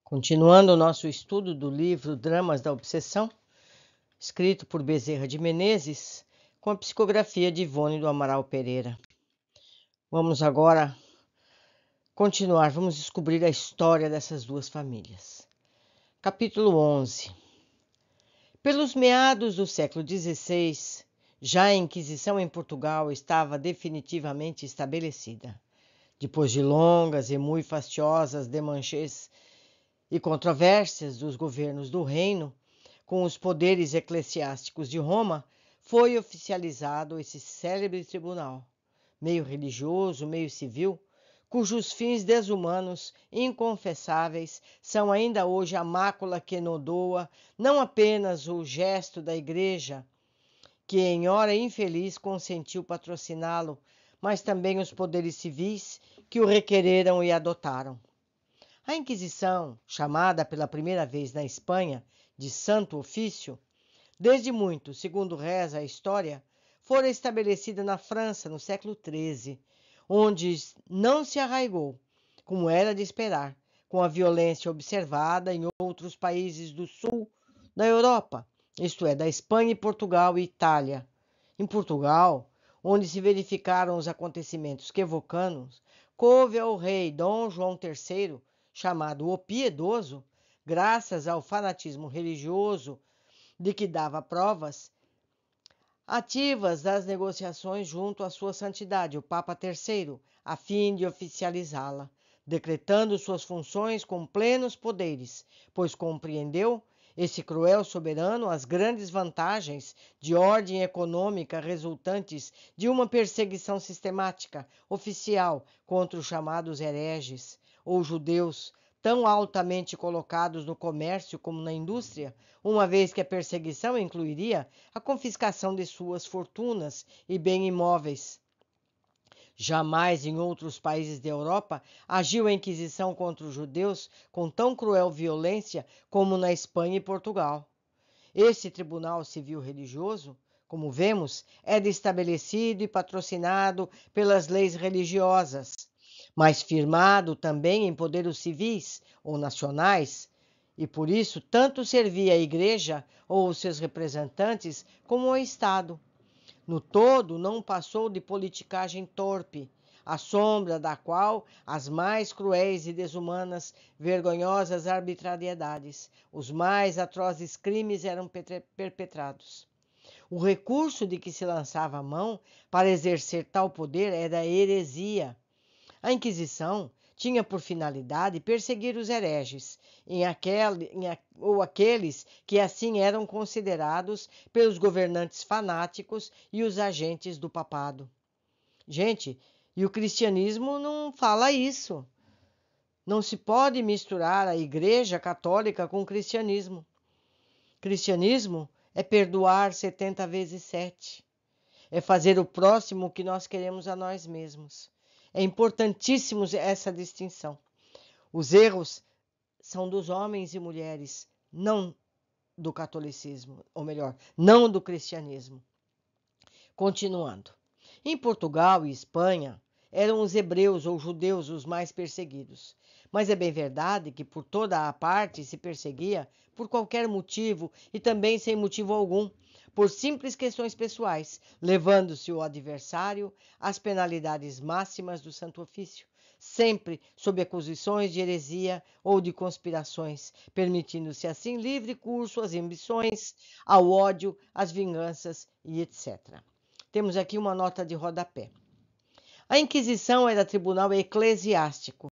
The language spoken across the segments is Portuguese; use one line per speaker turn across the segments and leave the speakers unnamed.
Continuando o nosso estudo do livro Dramas da Obsessão, escrito por Bezerra de Menezes, com a psicografia de Ivone do Amaral Pereira. Vamos agora continuar, vamos descobrir a história dessas duas famílias. Capítulo 11. Pelos meados do século XVI, já a Inquisição em Portugal estava definitivamente estabelecida. Depois de longas e muito fastiosas demanches e controvérsias dos governos do reino com os poderes eclesiásticos de Roma, foi oficializado esse célebre tribunal, meio religioso, meio civil, cujos fins desumanos e inconfessáveis são ainda hoje a mácula que enodoa não apenas o gesto da Igreja, que em hora infeliz consentiu patrociná-lo, mas também os poderes civis que o requereram e adotaram. A Inquisição, chamada pela primeira vez na Espanha de Santo Ofício, desde muito, segundo reza a história, fora estabelecida na França no século XIII, onde não se arraigou, como era de esperar, com a violência observada em outros países do sul da Europa, isto é, da Espanha, Portugal e Itália. Em Portugal, onde se verificaram os acontecimentos quevocanos, coube ao rei Dom João III, chamado o Piedoso, graças ao fanatismo religioso de que dava provas ativas das negociações junto à sua santidade, o Papa III, a fim de oficializá-la, decretando suas funções com plenos poderes, pois compreendeu esse cruel soberano as grandes vantagens de ordem econômica resultantes de uma perseguição sistemática, oficial, contra os chamados hereges, ou judeus, tão altamente colocados no comércio como na indústria, uma vez que a perseguição incluiria a confiscação de suas fortunas e bens imóveis. Jamais em outros países da Europa agiu a Inquisição contra os judeus com tão cruel violência como na Espanha e Portugal. Esse tribunal civil religioso, como vemos, era estabelecido e patrocinado pelas leis religiosas, mas firmado também em poderes civis ou nacionais, e por isso tanto servia à Igreja ou os seus representantes como ao Estado. No todo, não passou de politicagem torpe, à sombra da qual as mais cruéis e desumanas, vergonhosas arbitrariedades, os mais atrozes crimes eram perpetrados. O recurso de que se lançava a mão para exercer tal poder era a heresia. A Inquisição tinha por finalidade perseguir os hereges, ou aqueles que assim eram considerados pelos governantes fanáticos e os agentes do papado. Gente, e o cristianismo não fala isso. Não se pode misturar a Igreja Católica com o cristianismo. Cristianismo é perdoar 70 vezes 7. É fazer o próximo o que nós queremos a nós mesmos. É importantíssimo essa distinção. Os erros são dos homens e mulheres, não do catolicismo, ou melhor, não do cristianismo. Continuando. Em Portugal e Espanha, eram os hebreus ou judeus os mais perseguidos. Mas é bem verdade que por toda a parte se perseguia por qualquer motivo e também sem motivo algum, por simples questões pessoais, levando-se o adversário às penalidades máximas do Santo Ofício, sempre sob acusações de heresia ou de conspirações, permitindo-se assim livre curso às ambições, ao ódio, às vinganças e etc. Temos aqui uma nota de rodapé. A Inquisição era tribunal eclesiástico,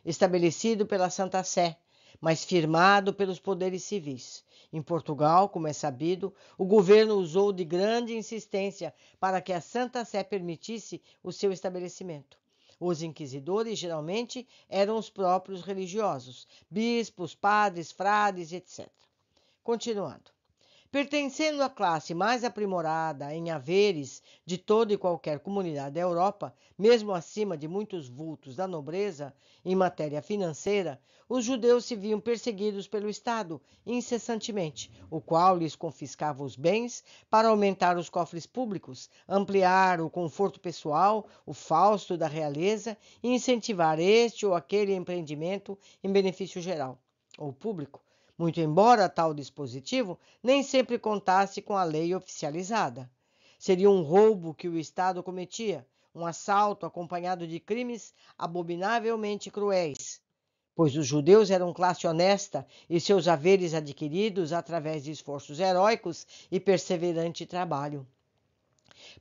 estabelecido pela Santa Sé, mas firmado pelos poderes civis. Em Portugal, como é sabido, o governo usou de grande insistência para que a Santa Sé permitisse o seu estabelecimento. Os inquisidores geralmente eram os próprios religiosos, bispos, padres, frades, etc. Continuando. Pertencendo à classe mais aprimorada em haveres de toda e qualquer comunidade da Europa, mesmo acima de muitos vultos da nobreza em matéria financeira, os judeus se viam perseguidos pelo Estado incessantemente, o qual lhes confiscava os bens para aumentar os cofres públicos, ampliar o conforto pessoal, o fausto da realeza e incentivar este ou aquele empreendimento em benefício geral. ou público, muito embora tal dispositivo nem sempre contasse com a lei oficializada. Seria um roubo que o Estado cometia, um assalto acompanhado de crimes abominavelmente cruéis, pois os judeus eram classe honesta e seus haveres adquiridos através de esforços heróicos e perseverante trabalho.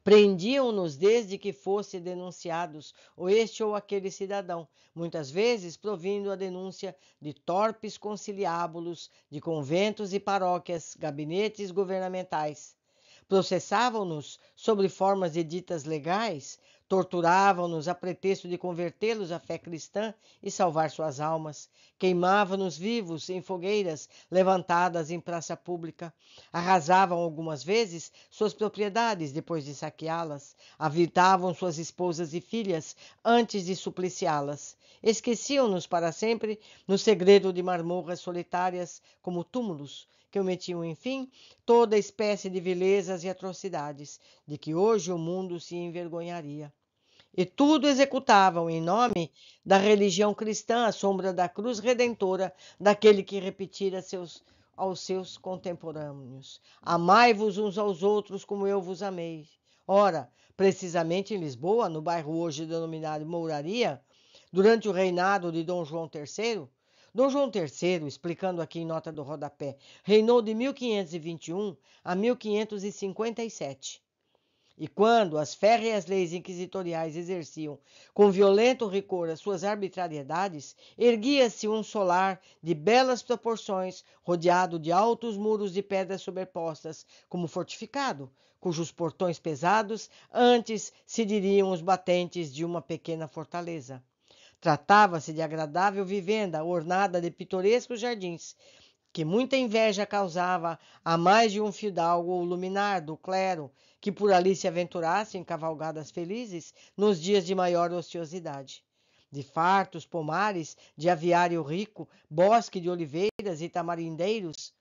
Prendiam-nos desde que fosse denunciados ou este ou aquele cidadão, muitas vezes provindo a denúncia de torpes conciliábulos de conventos e paróquias, gabinetes governamentais. Processavam-nos sobre formas de ditas legais, torturavam-nos a pretexto de convertê-los à fé cristã e salvar suas almas, queimavam-nos vivos em fogueiras levantadas em praça pública, arrasavam algumas vezes suas propriedades depois de saqueá-las, aviltavam suas esposas e filhas antes de supliciá-las, esqueciam-nos para sempre no segredo de masmorras solitárias como túmulos, que omitiam, enfim, toda espécie de vilezas e atrocidades, de que hoje o mundo se envergonharia. E tudo executavam em nome da religião cristã, à sombra da cruz redentora daquele que repetira aos seus contemporâneos: amai-vos uns aos outros como eu vos amei. Ora, precisamente em Lisboa, no bairro hoje denominado Mouraria, durante o reinado de Dom João III, Dom João III, explicando aqui em nota do rodapé, reinou de 1521 a 1557. E quando as férreas leis inquisitoriais exerciam com violento rigor as suas arbitrariedades, erguia-se um solar de belas proporções, rodeado de altos muros de pedras sobrepostas, como fortificado, cujos portões pesados antes se diriam os batentes de uma pequena fortaleza. Tratava-se de agradável vivenda, ornada de pitorescos jardins, que muita inveja causava a mais de um fidalgo ou luminar do clero que por ali se aventurasse em cavalgadas felizes nos dias de maior ociosidade. De fartos pomares, de aviário rico, bosque de oliveiras e tamarindeiros,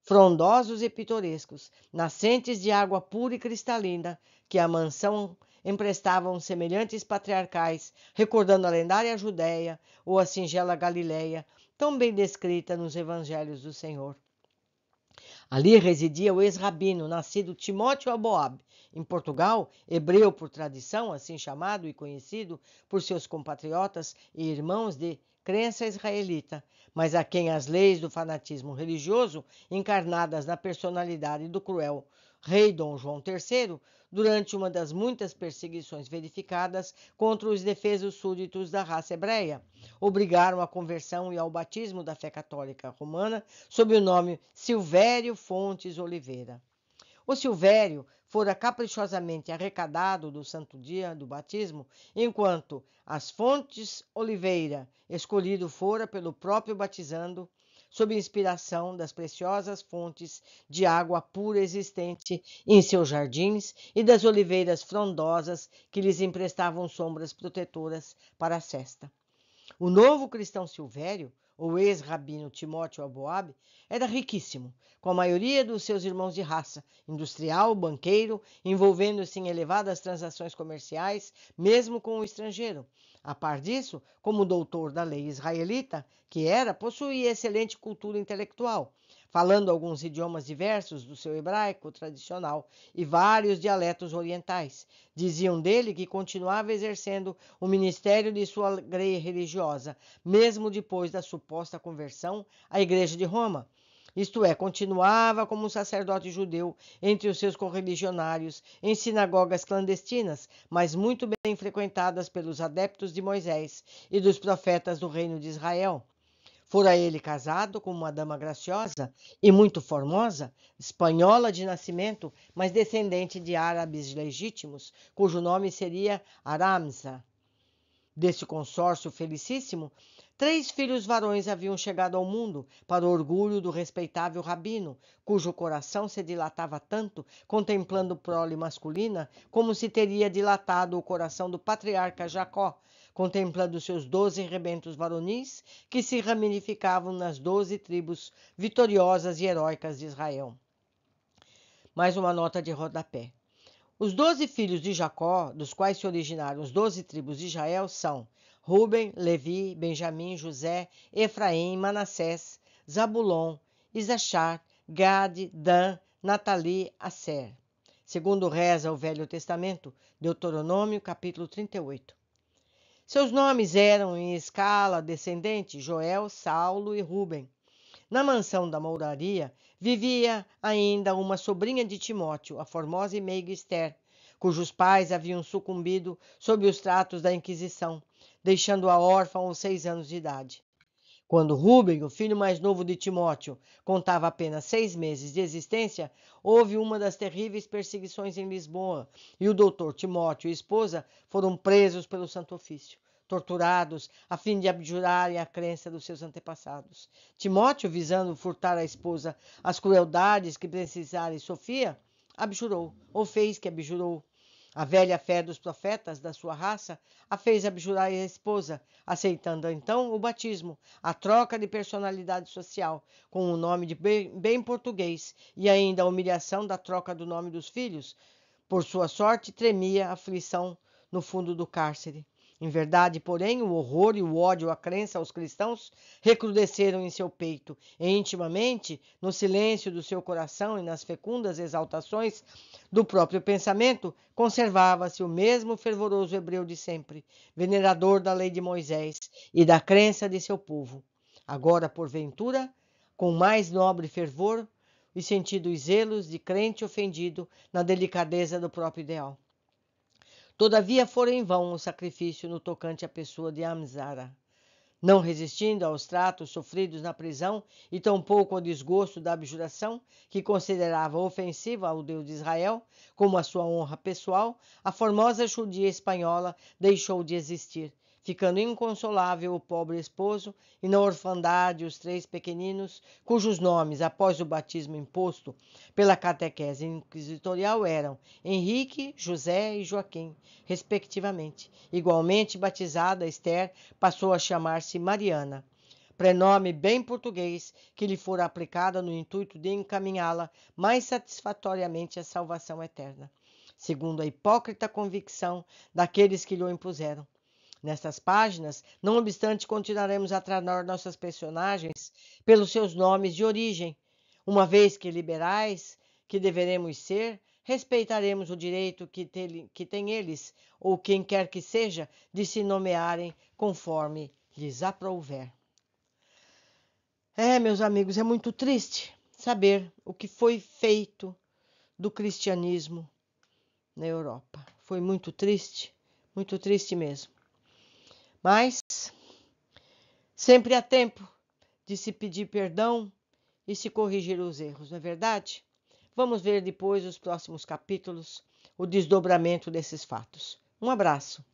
frondosos e pitorescos, nascentes de água pura e cristalina, que a mansão emprestavam semelhantes patriarcais, recordando a lendária Judéia ou a singela Galiléia, tão bem descrita nos evangelhos do Senhor. Ali residia o ex-rabino, nascido Timóteo Aboab, em Portugal, hebreu por tradição, assim chamado e conhecido por seus compatriotas e irmãos de crença israelita, mas a quem as leis do fanatismo religioso, encarnadas na personalidade do cruel rei Dom João III, durante uma das muitas perseguições verificadas contra os defesos súditos da raça hebreia, obrigaram à conversão e ao batismo da fé católica romana sob o nome Silvério Fontes Oliveira. O Silvério fora caprichosamente arrecadado do santo dia do batismo, enquanto as Fontes Oliveira, escolhido fora pelo próprio batizando, sob inspiração das preciosas fontes de água pura existente em seus jardins e das oliveiras frondosas que lhes emprestavam sombras protetoras para a sesta. O novo cristão Silvério, o ex-rabino Timóteo Aboab, era riquíssimo, com a maioria dos seus irmãos de raça, industrial, banqueiro, envolvendo-se em elevadas transações comerciais, mesmo com o estrangeiro. A par disso, como doutor da lei israelita, que era, possuía excelente cultura intelectual, falando alguns idiomas diversos do seu hebraico tradicional e vários dialetos orientais. Diziam dele que continuava exercendo o ministério de sua lei religiosa, mesmo depois da suposta conversão à Igreja de Roma. Isto é, continuava como um sacerdote judeu entre os seus correligionários, em sinagogas clandestinas, mas muito bem frequentadas pelos adeptos de Moisés e dos profetas do reino de Israel. Fora ele casado com uma dama graciosa e muito formosa, espanhola de nascimento, mas descendente de árabes legítimos, cujo nome seria Aramsa. Desse consórcio felicíssimo, 3 filhos varões haviam chegado ao mundo, para o orgulho do respeitável rabino, cujo coração se dilatava tanto, contemplando prole masculina, como se teria dilatado o coração do patriarca Jacó, contemplando seus 12 rebentos varonis, que se ramificavam nas 12 tribos vitoriosas e heróicas de Israel. Mais uma nota de rodapé. Os 12 filhos de Jacó, dos quais se originaram as 12 tribos de Israel, são Ruben, Levi, Benjamim, José, Efraim, Manassés, Zabulon, Isachar, Gade, Dan, Natali, Aser. Segundo reza o Velho Testamento, Deuteronômio, capítulo 38. Seus nomes eram, em escala descendente, Joel, Saulo e Ruben. Na mansão da mouraria vivia ainda uma sobrinha de Timóteo, a formosa e meiga Esther, cujos pais haviam sucumbido sob os tratos da Inquisição, deixando-a órfã aos 6 anos de idade. Quando Rúben, o filho mais novo de Timóteo, contava apenas 6 meses de existência, houve uma das terríveis perseguições em Lisboa, e o doutor Timóteo e a esposa foram presos pelo Santo Ofício, torturados a fim de abjurarem a crença dos seus antepassados. Timóteo, visando furtar à esposa as crueldades que precisara Sofia, abjurou, ou fez que abjurou. A velha fé dos profetas da sua raça a fez abjurar a esposa, aceitando então o batismo, a troca de personalidade social, com o nome de bem português, e ainda a humilhação da troca do nome dos filhos. Por sua sorte, tremia a aflição no fundo do cárcere. Em verdade, porém, o horror e o ódio à crença aos cristãos recrudesceram em seu peito, e intimamente, no silêncio do seu coração e nas fecundas exaltações do próprio pensamento, conservava-se o mesmo fervoroso hebreu de sempre, venerador da lei de Moisés e da crença de seu povo. Agora, porventura, com mais nobre fervor, e sentido os zelos de crente ofendido na delicadeza do próprio ideal. Todavia fora em vão o sacrifício no tocante à pessoa de Amzara. Não resistindo aos tratos sofridos na prisão e tampouco ao desgosto da abjuração, que considerava ofensiva ao Deus de Israel, como a sua honra pessoal, a formosa judia espanhola deixou de existir, ficando inconsolável o pobre esposo e na orfandade os 3 pequeninos, cujos nomes, após o batismo imposto pela catequese inquisitorial, eram Henrique, José e Joaquim, respectivamente. Igualmente batizada, Esther passou a chamar-se Mariana, prenome bem português que lhe fora aplicada no intuito de encaminhá-la mais satisfatoriamente à salvação eterna, segundo a hipócrita convicção daqueles que lhe impuseram. Nestas páginas, não obstante, continuaremos a tratar nossas personagens pelos seus nomes de origem, uma vez que liberais que deveremos ser, respeitaremos o direito que têm eles, ou quem quer que seja, de se nomearem conforme lhes aprouver. Meus amigos, é muito triste saber o que foi feito do cristianismo na Europa. Foi muito triste mesmo. Mas sempre há tempo de se pedir perdão e se corrigir os erros, não é verdade? Vamos ver depois os próximos capítulos, o desdobramento desses fatos. Um abraço.